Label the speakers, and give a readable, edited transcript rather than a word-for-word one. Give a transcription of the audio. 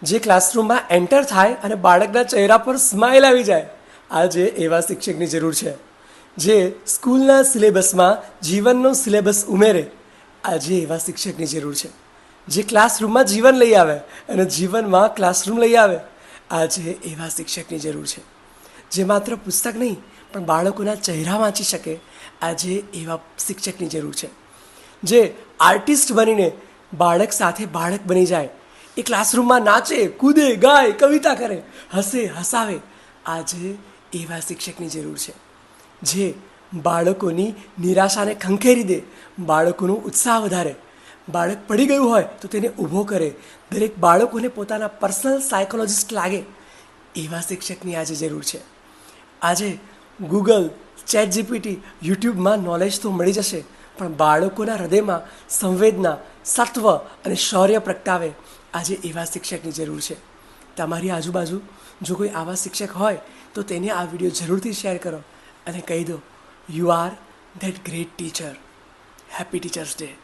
Speaker 1: જે ક્લાસરૂમમાં એન્ટર થાય અને બાળકના ચહેરા પર સ્માઇલ આવી જાય, આજે એવા શિક્ષકની જરૂર છે. જે સ્કૂલના સિલેબસમાં જીવનનો સિલેબસ ઉમેરે, આજે એવા શિક્ષકની જરૂર છે. જે ક્લાસરૂમમાં જીવન લઈ આવે અને જીવનમાં ક્લાસરૂમ લઈ આવે, આજે એવા શિક્ષકની જરૂર છે. જે માત્ર પુસ્તક નહીં પણ બાળકોના ચહેરા વાંચી શકે, આજે એવા શિક્ષકની જરૂર છે. જે આર્ટિસ્ટ બનીને બાળક સાથે બાળક બની જાય, એ ક્લાસરૂમમાં નાચે, કૂદે, ગાય, કવિતા કરે, હસે, હસાવે, આજે એવા શિક્ષકની જરૂર છે. જે બાળકોની નિરાશાને ખંખેરી દે, બાળકોનો ઉત્સાહ વધારે, બાળક પડી ગયું હોય તો તેને ઊભો કરે, દરેક બાળકોને પોતાના પર્સનલ સાયકોલોજિસ્ટ લાગે, એવા શિક્ષકની આજે જરૂર છે. આજે ગૂગલ, ChatGPT, યુટ્યુબમાં નોલેજ તો મળી જશે, પણ બાળકોના હૃદયમાં સંવેદના, સત્વ અને શૌર્ય પ્રગટાવે, આજે એવા શિક્ષકની જરૂર છે. તમારી આજુબાજુ જો કોઈ આવા શિક્ષક હોય તો તેને આ વિડીયો જરૂરથી શેર કરો અને કહી દો, you are that great teacher. Happy teachers day.